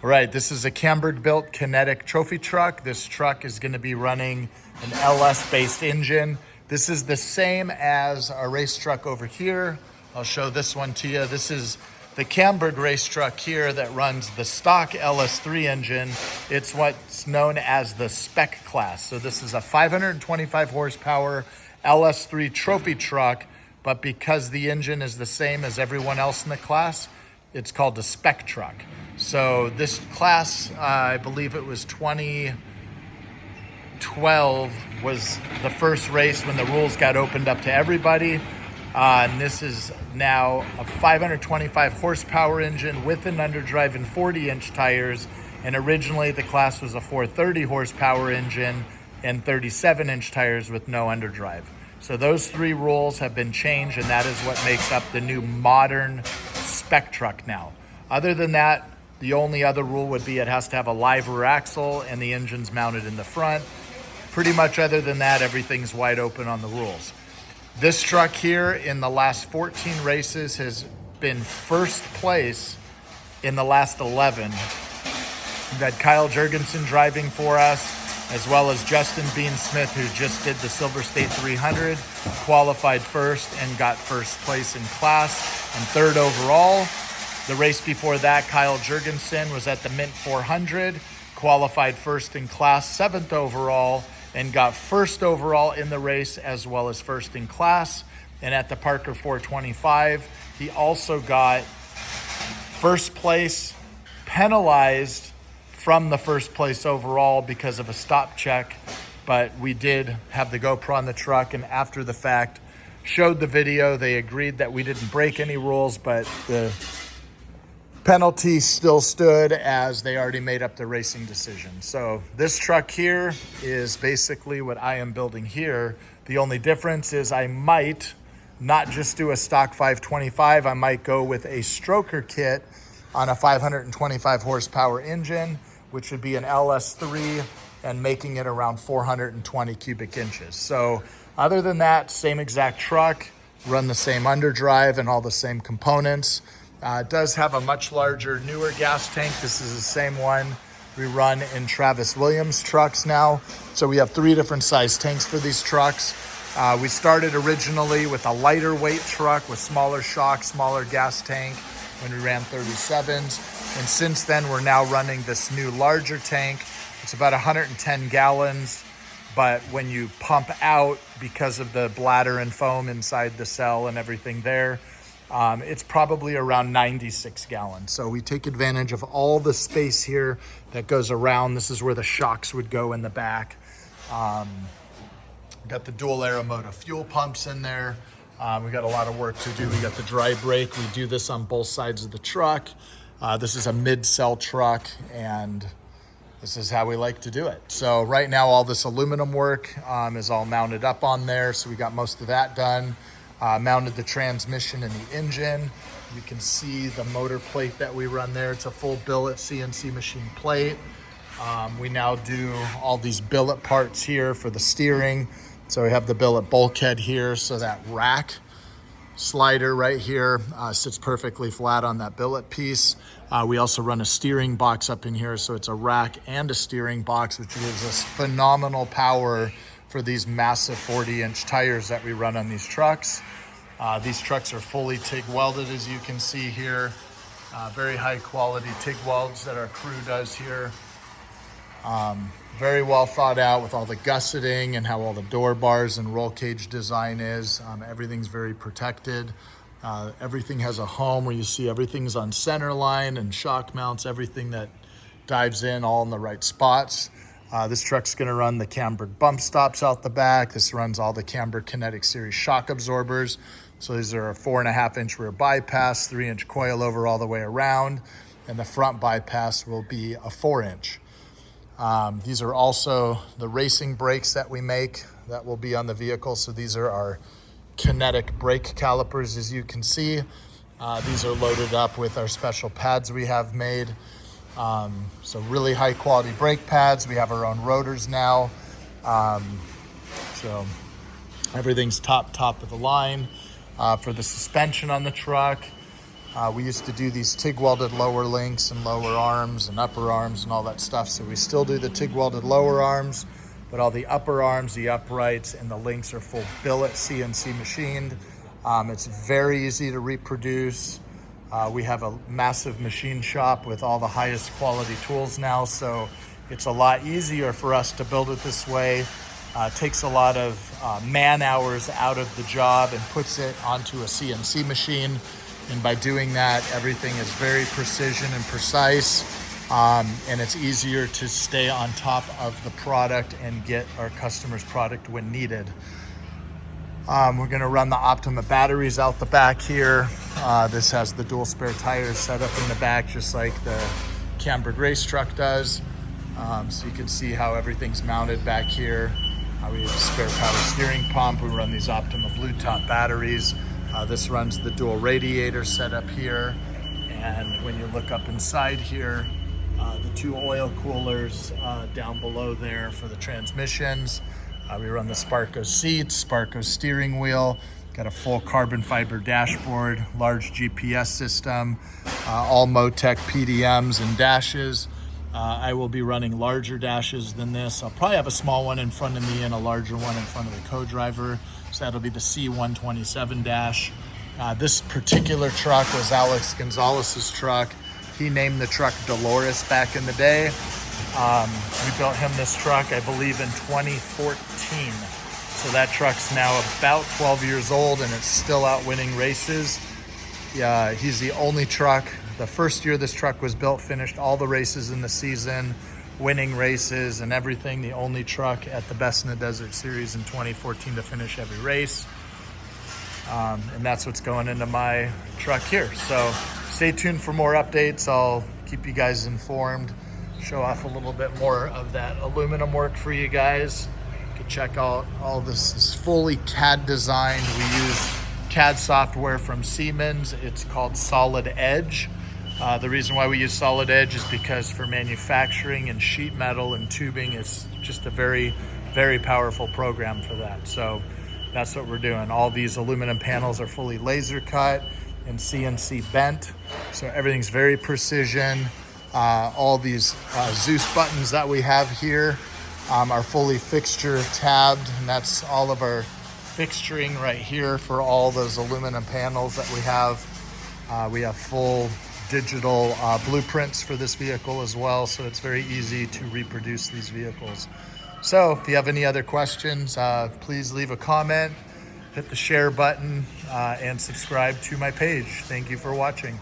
All right, this is a Camburg built Kinetic trophy truck. This truck is going to be running an LS based engine. This is the same as a race truck over here. I'll show this one to you. This is the Camburg Race Truck here that runs the stock LS3 engine. It's what's known as the spec class. So this is a 525 horsepower LS3 trophy truck, but because the engine is the same as everyone else in the class, it's called a spec truck. So this class, I believe it was 2012 was the first race when the rules got opened up to everybody. And this is now a 525 horsepower engine with an underdrive and 40-inch tires. And originally the class was a 430 horsepower engine and 37-inch tires with no underdrive. So those three rules have been changed, and that is what makes up the new modern spec truck now. Other than that, the only other rule would be it has to have a live rear axle and the engine's mounted in the front. Pretty much other than that, everything's wide open on the rules. This truck here in the last 14 races has been first place in the last 11. We've had Kyle Jurgensen driving for us, as well as Justin Bean Smith, who just did the Silver State 300, qualified first and got first place in class and third overall. The race before that, Kyle Jurgensen was at the Mint 400, qualified first in class, seventh overall, and got first overall in the race as well as first in class. And at the Parker 425, he also got first place, penalized from the first place overall because of a stop check. But we did have the GoPro on the truck, and after the fact, showed the video. They agreed that we didn't break any rules, but the penalty still stood as they already made up the racing decision. So this truck here is basically what I am building here. The only difference is I might not just do a stock 525. I might go with a stroker kit on a 525 horsepower engine, which would be an LS3, and making it around 420 cubic inches. So other than that, same exact truck, run the same underdrive and all the same components. It does have a much larger, newer gas tank. This is the same one we run in Travis Williams trucks now. So we have three different size tanks for these trucks. We started originally with a lighter weight truck with smaller shocks, smaller gas tank when we ran 37s. And since then, we're now running this new larger tank. It's about 110 gallons. But when you pump out, because of the bladder and foam inside the cell and everything there, it's probably around 96 gallons. So we take advantage of all the space here that goes around. This is where the shocks would go in the back. Got the dual Aeromotive fuel pumps in there. We got a lot of work to do. We got the dry brake. We do this on both sides of the truck. This is a mid-cell truck, and this is how we like to do it. So right now, all this aluminum work is all mounted up on there. So we got most of that done. Mounted the transmission and the engine. You can see the motor plate that we run there. It's a full billet CNC machine plate. We now do all these billet parts here for the steering. So we have the billet bulkhead here. So that rack slider right here sits perfectly flat on that billet piece. We also run a steering box up in here. So it's a rack and a steering box, which gives us phenomenal power for these massive 40-inch tires that we run on these trucks. These trucks are fully TIG welded, as you can see here. Very high quality TIG welds that our crew does here. Very well thought out with all the gusseting and how all the door bars and roll cage design is. Everything's very protected. Everything has a home where you see everything's on center line and shock mounts, everything that dives in all in the right spots. This truck's gonna run the Camburg bump stops out the back. This runs all the Camburg Kinetic series shock absorbers. So these are a 4.5-inch rear bypass, 3-inch coilover all the way around, and the front bypass will be a 4-inch. These are also the racing brakes that we make that will be on the vehicle. So these are our Kinetic brake calipers, as you can see. These are loaded up with our special pads we have made. So really high quality brake pads. We have our own rotors now. So everything's top of the line. For the suspension on the truck, We used to do these TIG welded lower links and lower arms and upper arms and all that stuff. So we still do the TIG welded lower arms, but all the upper arms, the uprights, and the links are full billet CNC machined. It's very easy to reproduce. We have a massive machine shop with all the highest quality tools now, so it's a lot easier for us to build it this way. It takes a lot of man hours out of the job and puts it onto a CNC machine. And by doing that, everything is very precision and precise. And it's easier to stay on top of the product and get our customers' product when needed. We're gonna run the Optima batteries out the back here. This has the dual spare tires set up in the back, just like the Camburg Race Truck does. So you can see how everything's mounted back here. We have a spare power steering pump. We run these Optima Blue Top batteries. This runs the dual radiator setup here. And when you look up inside here, the 2 oil coolers down below there for the transmissions. We run the Sparco seats, Sparco steering wheel, got a full carbon fiber dashboard, large GPS system, all Motec PDMs and dashes. I will be running larger dashes than this. I'll probably have a small one in front of me and a larger one in front of the co-driver. So that'll be the C127 dash. This particular truck was Alex Gonzalez's truck. He named the truck Dolores back in the day. We built him this truck, I believe, in 2014. So that truck's now about 12 years old and it's still out winning races. Yeah, he's the only truck. The first year this truck was built, finished all the races in the season, winning races and everything. The only truck at the Best in the Desert Series in 2014 to finish every race. And that's what's going into my truck here. So stay tuned for more updates. I'll keep you guys informed, show off a little bit more of that aluminum work for you guys. You can check out all this is fully CAD designed. We use CAD software from Siemens. It's called Solid Edge. The reason why we use Solid Edge is because for manufacturing and sheet metal and tubing, it's just a very, very powerful program for that. So that's what we're doing. All these aluminum panels are fully laser cut and CNC bent. So everything's very precision. All these Zeus buttons that we have here are fully fixture tabbed, and that's all of our fixturing right here for all those aluminum panels that we have. We have full digital blueprints for this vehicle as well, so it's very easy to reproduce these vehicles. So if you have any other questions, please leave a comment, hit the share button, and subscribe to my page. Thank you for watching.